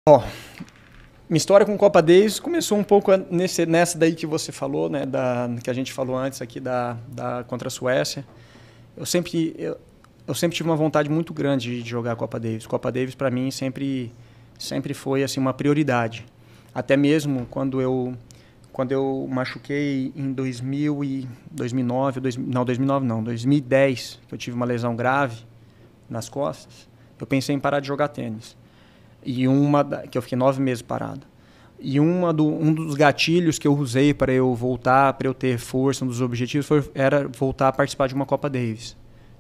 Ó, minha história com Copa Davis começou um pouco nessa daí que você falou, né, que a gente falou antes aqui contra a Suécia. Eu sempre tive uma vontade muito grande de jogar a Copa Davis. Copa Davis para mim sempre foi assim uma prioridade. Até mesmo quando eu machuquei em 2010, que eu tive uma lesão grave nas costas, eu pensei em parar de jogar tênis. Que eu fiquei 9 meses parado. E um dos gatilhos que eu usei para eu voltar, para eu ter força, um dos objetivos era voltar a participar de uma Copa Davis,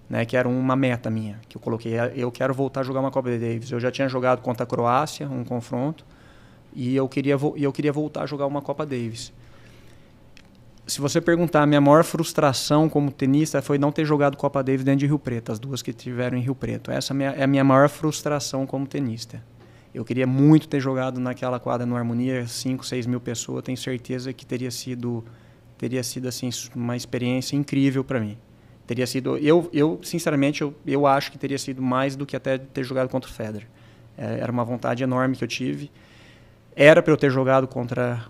né, que era uma meta minha, que eu coloquei. Eu quero voltar a jogar uma Copa Davis. Eu já tinha jogado contra a Croácia, um confronto, e eu queria voltar a jogar uma Copa Davis. Se você perguntar, a minha maior frustração como tenista foi não ter jogado Copa Davis dentro de Rio Preto, as duas que tiveram em Rio Preto. Essa é a minha maior frustração como tenista. Eu queria muito ter jogado naquela quadra no Harmonia, 5, 6 mil pessoas. Tenho certeza que teria sido assim, uma experiência incrível para mim. Teria sido, sinceramente, eu acho que teria sido mais do que até ter jogado contra o Federer. Era uma vontade enorme que eu tive. Era para eu ter jogado contra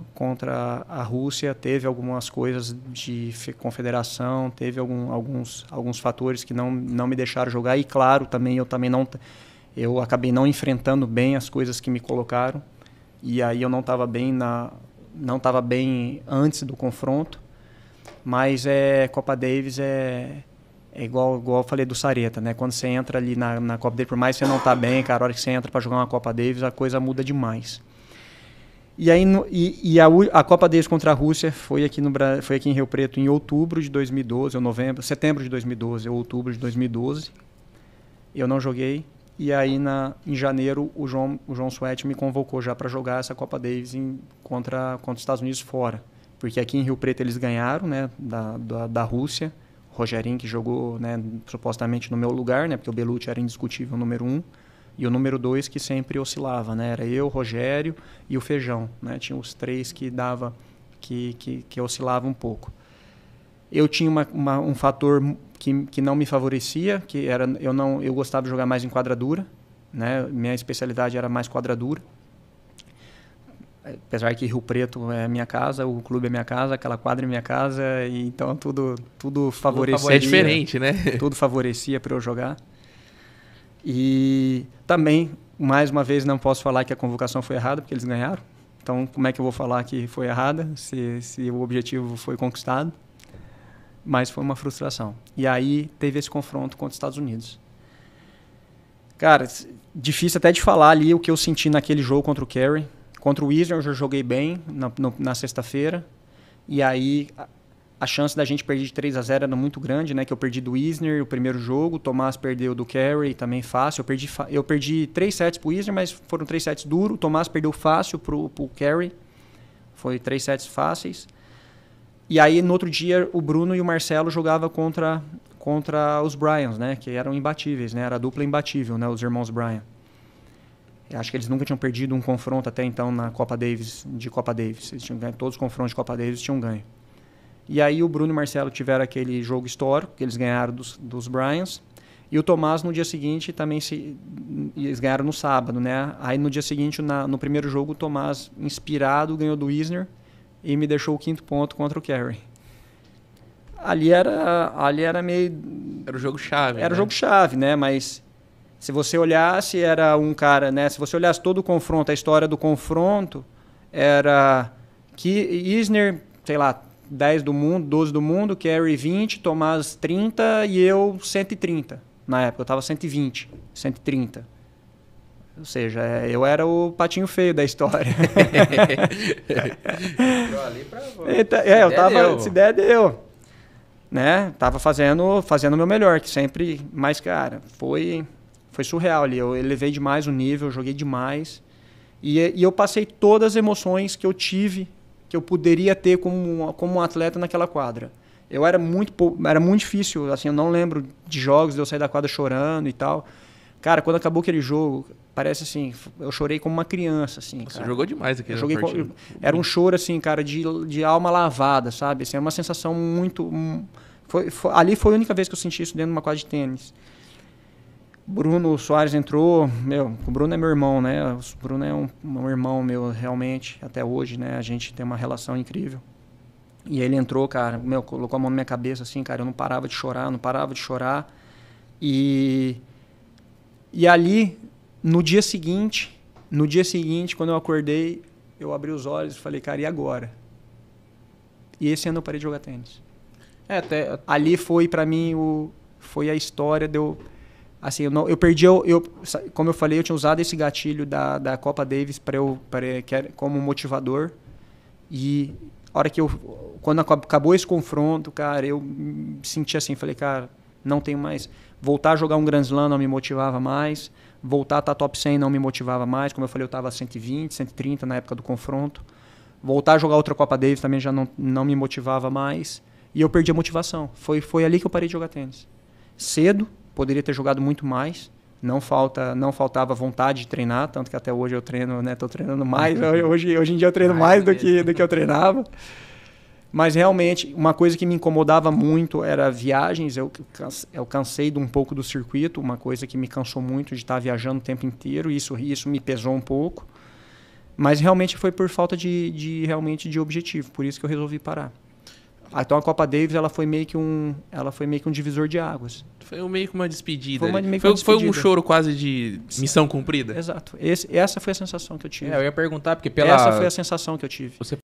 a Rússia, teve algumas coisas de confederação, teve alguns fatores que não me deixaram jogar. E claro, eu acabei não enfrentando bem as coisas que me colocaram, e aí eu não estava bem antes do confronto. Mas Copa Davis é igual eu falei do Sareta, né? Quando você entra ali na Copa Davis, por mais que você não tá bem, cara, a hora que você entra para jogar uma Copa Davis, a coisa muda demais. E aí a Copa Davis contra a Rússia foi aqui em Rio Preto em outubro de 2012, ou setembro de 2012 ou outubro de 2012. Eu não joguei. E aí, em janeiro, o João Suete me convocou já para jogar essa Copa Davis contra os Estados Unidos fora. Porque aqui em Rio Preto eles ganharam, né, da Rússia. O Rogerinho, que jogou, né, supostamente no meu lugar, né, porque o Belucci era indiscutível o número 1. E o número 2 que sempre oscilava, né? Era eu, o Rogério e o Feijão, né? Tinha os 3 que oscilavam um pouco. Eu tinha um fator que não me favorecia, que era eu gostava de jogar mais em quadradura, né? Minha especialidade era mais quadradura. Apesar que Rio Preto é minha casa, o clube é minha casa, aquela quadra é minha casa, e então tudo favorecia. É diferente, né? Tudo favorecia para eu jogar. E também, mais uma vez, não posso falar que a convocação foi errada, porque eles ganharam. Então, como é que eu vou falar que foi errada, se o objetivo foi conquistado? Mas foi uma frustração. E aí teve esse confronto contra os Estados Unidos. Cara, difícil até de falar ali o que eu senti naquele jogo contra o Carey. Contra o Isner eu já joguei bem na sexta-feira. E aí a chance da gente perder de 3-0 era muito grande, né? Que eu perdi do Isner o primeiro jogo, o Tomás perdeu do Carey também fácil. Eu perdi 3 sets pro Isner, mas foram 3 sets duros. O Tomás perdeu fácil pro Carey. Foi 3 sets fáceis. E aí, no outro dia, o Bruno e o Marcelo jogavam contra os Bryans, né? Que eram imbatíveis, né? Era a dupla imbatível, né? Os irmãos Bryan. Eu acho que eles nunca tinham perdido um confronto até então na Copa Davis, de Copa Davis. Eles tinham ganho, todos os confrontos de Copa Davis tinham ganho. E aí o Bruno e o Marcelo tiveram aquele jogo histórico, que eles ganharam dos Bryans. E o Tomás, no dia seguinte, também eles ganharam no sábado, né? Aí no dia seguinte, no primeiro jogo, o Tomás, inspirado, ganhou do Isner e me deixou o 5º ponto contra o Carey. Ali era meio... Era o jogo chave, Era o jogo chave, né? Mas se você olhasse, era um cara, né? Se você olhasse todo o confronto, a história do confronto, era que Isner, sei lá, 10 do mundo, 12 do mundo, Carey 20, Tomás 30 e eu 130. Na época eu estava 120, 130. Ou seja, eu era o patinho feio da história. Eu tava, se der, deu. Né? Tava fazendo o meu melhor, que sempre, mas cara, foi surreal ali. Eu elevei demais o nível, joguei demais. E eu passei todas as emoções que eu tive, que eu poderia ter como um atleta naquela quadra. Era muito difícil, assim, eu não lembro de jogos de eu sair da quadra chorando e tal. Cara, quando acabou aquele jogo, parece assim, eu chorei como uma criança, assim. Você jogou demais aquele jogo. Era um choro, assim, cara, de alma lavada, sabe? Assim, é uma sensação muito... Ali foi a única vez que eu senti isso dentro de uma quadra de tênis. Bruno Soares entrou, o Bruno é meu irmão, né? O Bruno é um irmão meu, realmente, até hoje, né? A gente tem uma relação incrível. E ele entrou, cara, colocou a mão na minha cabeça, assim, cara, eu não parava de chorar, não parava de chorar. E ali, no dia seguinte, quando eu acordei, eu abri os olhos e falei, cara, e agora? E esse ano eu parei de jogar tênis. Ali foi, pra mim, foi a história de eu... Assim, eu perdi, como eu falei, eu tinha usado esse gatilho da Copa Davis como motivador. E a hora que quando acabou esse confronto, cara, eu me senti assim, falei, cara, não tenho mais. Voltar a jogar um Grand Slam não me motivava mais. Voltar a estar top 100 não me motivava mais. Como eu falei, eu estava 120, 130 na época do confronto. Voltar a jogar outra Copa Davis também já não me motivava mais. E eu perdi a motivação. Foi ali que eu parei de jogar tênis. Cedo. Poderia ter jogado muito mais, não faltava vontade de treinar, tanto que até hoje eu treino, né? Tô treinando mais, hoje em dia eu treino mais do que eu treinava. Mas realmente, uma coisa que me incomodava muito era viagens, eu cansei de um pouco do circuito, uma coisa que me cansou muito de estar viajando o tempo inteiro, isso me pesou um pouco. Mas realmente foi por falta de objetivo, por isso que eu resolvi parar. Então a Copa Davis ela foi meio que um divisor de águas. Foi meio que uma despedida. Foi um choro quase de missão cumprida. Exato. Essa foi a sensação que eu tive. Eu ia perguntar, porque essa foi a sensação que eu tive. Você